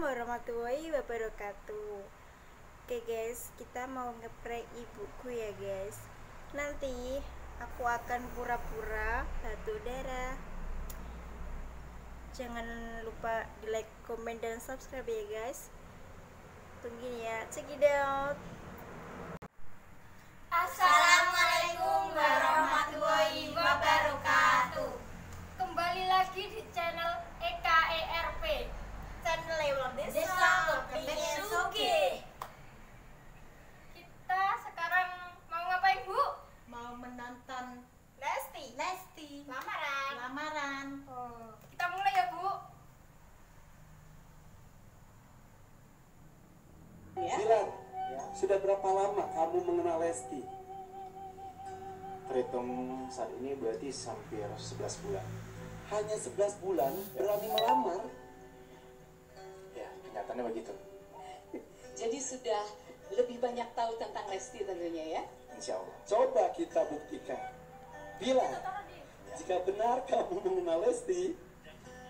warahmatullahi wabarakatuh. Oke guys, kita mau ngeprank ibuku ya guys. Nanti aku akan pura-pura batuk darah. Jangan lupa di like, komen, dan subscribe ya guys. Tunggu ya, check it out. Assalamualaikum warahmatullahi wabarakatuh. Kembali lagi di channel EKERP, channel Lewat Desa Kepingin Sugih. Kita sekarang mau ngapain, Bu? Mau menonton Lesti lamaran. Oh, kita mulai ya, Bu. Bilang, sudah berapa lama kamu mengenal Lesti? Terhitung saat ini berarti hampir 11 bulan. Hanya 11 bulan berani melamar? Ya, kenyataannya begitu. Jadi sudah lebih banyak tahu tentang Lesti tentunya ya. Insya Allah. Coba kita buktikan. Bilang, jika benar kamu mengenal Lesti,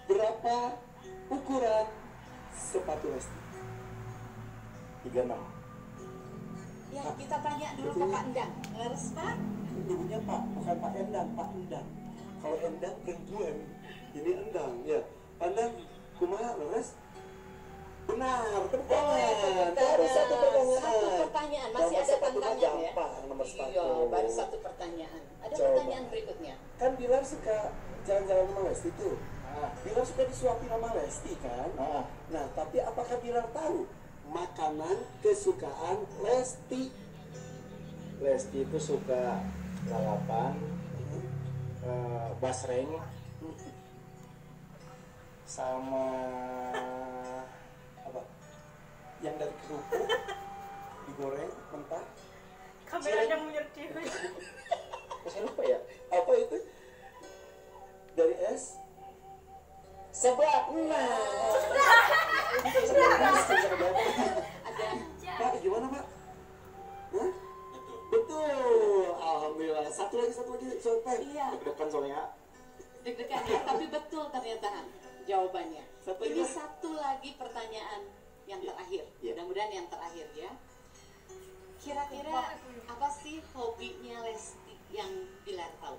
berapa ukuran sepatu Lesti? 36. Ya kita tanya dulu ke Pak Endang. Leres Pak? Ibunya Pak, bukan Pak Endang, Pak Endang. Kalau Endang perempuan, ini Endang ya. Endang, kumaha leres? Benar, pertanyaan. Baru satu pertanyaan. Satu pertanyaan, masih Nomor ada sepatu mah tantangan ya. gampang, nomor sepatu. Iya, baru satu pertanyaan. Ada Coba. pertanyaan berikutnya. Kan Bilar suka jalan-jalan sama Lesti tuh. Bilar suka disuapin sama Lesti kan. Nah, tapi apakah Bilar tahu makanan kesukaan Lesti? Lesti itu suka lalapan, basreng, sama Apa? Yang dari kerupuk digoreng mentah. Kamera yang menyerti. saya lupa ya. Apa itu? Dari es? Seblak. Nah. Ada Pak, gimana Pak? Hah? Betul. Alhamdulillah. Satu lagi sampai. iya Deg-degan soalnya. deg-degan ya, tapi betul ternyata jawabannya. Satu Ini lagi. satu lagi pertanyaan yang terakhir. Iya. Mudah-mudahan yang terakhir ya. Kira-kira apa sih hobinya Lesti yang Bilar tahu?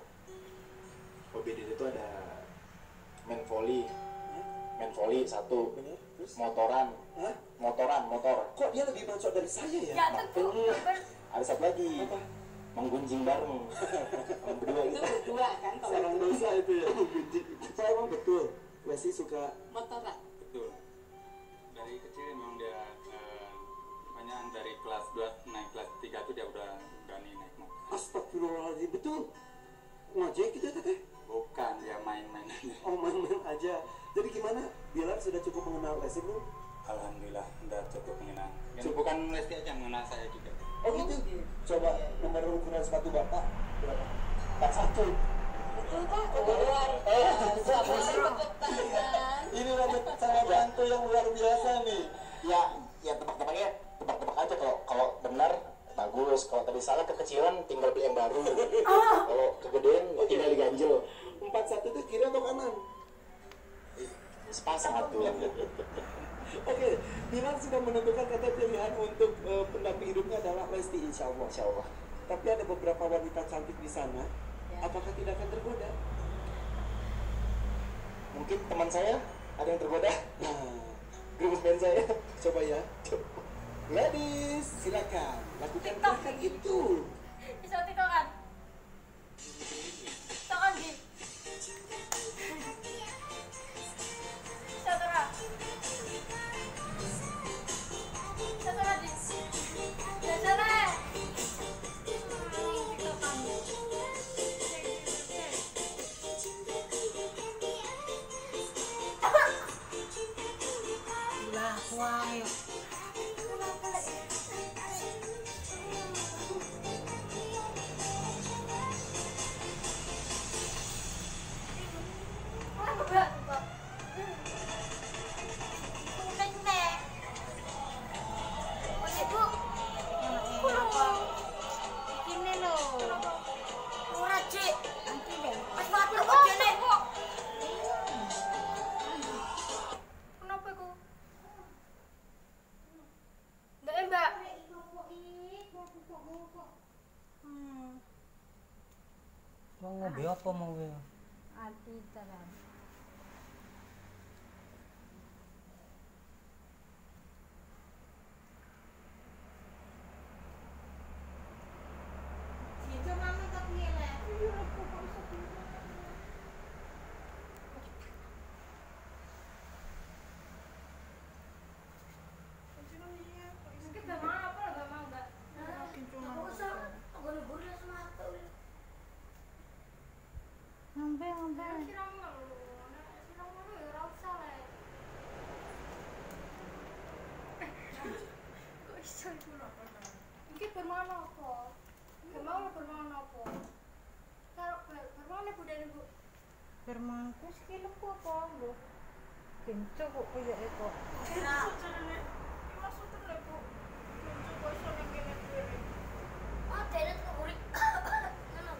Hobi dia itu ada main volley satu, Bener? Terus? motor. Kok dia lebih mancok dari saya ya? Ya tentu. Ada satu lagi, Apa? menggunjing bareng. Berdua Itu itu. berdua kan kalau Sarang dosa itu ya. Saya emang betul. Lesti suka. motoran. Betul. Dari kecil emang dia banyak dari kelas 2 naik kelas 3 tuh dia udah berani naik motor. Astagfirullahaladzim, betul. Ngojek gitu ya Teh? Bukan, dia main-main aja. Oh, main-main aja. Jadi gimana? Bilar sudah cukup mengenal Lesti belum? Alhamdulillah udah cukup mengenal. Dan bukan Lesti aja mengenal saya juga. Oh gitu? Coba nomor ukuran sepatu Bapak berapa? 41. Betul Pak, luar biasa. Masih tepuk tangan. Ini dapat cara bantu yang luar biasa nih. Ya tebak aja, kalau benar bagus, kalau tadi salah kekecilan tinggal beli yang baru. Kalau kegedean tinggal diganjel. 41 itu kiri atau kanan? Sepasang satu. Oke, Bilar sudah menentukan kata pilihan untuk pendamping hidupnya adalah Lesti, insya Allah. Insya Allah. Tapi ada beberapa wanita cantik di sana. Ya. Apakah tidak akan tergoda? Mungkin teman saya ada yang tergoda. Nah, Grup band saya. coba ya. Ladies, silakan lakukan gerakan itu. Bisa tiktokan. Tiktokan di. Saudara. Saudara di. Saudara. Tiktokan. Lah, wah. Ini loh. Murah, Cik. Nanti deh. Mas Batu kok dene kok. Kenapa iku? Mau ngombe apa mau kowe? Anti jalan. Mungkin gak mau apa lah, gak mau gak. Aku usah, aku libur ya sama aku. Ngombe ngombe. Siram lu, siram lu ya ora usah lah. Kok iso iku lho. Iki bermangan apa? Gak mau lah bermangan apa? Karo bermangan ibu dan ibu. Bermangku iki lembu apa lho? Kencok kok koyo itu. Oh, deret ke burik. Ngono.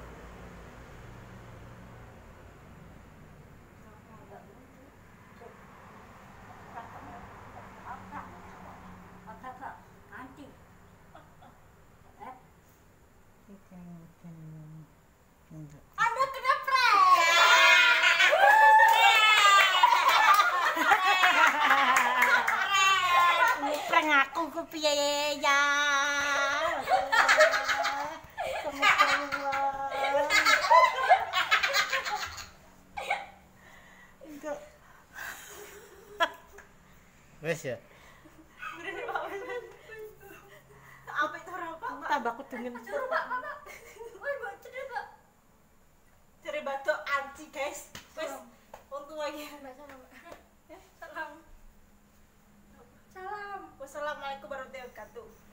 Iki ngeten. Enggak. Ada kena prank. Prank aku ku piye ya. Enggak. Wes ya. Apa itu ora Pak? Tambah aku dengan Juru Pak, Pak. Woi, Mbak, cedek, Pak. cari batu anti guys. Wes untung lagi. Mbak, salam, Mbak. Salam. Salam. Wassalamualaikum warahmatullahi wabarakatuh.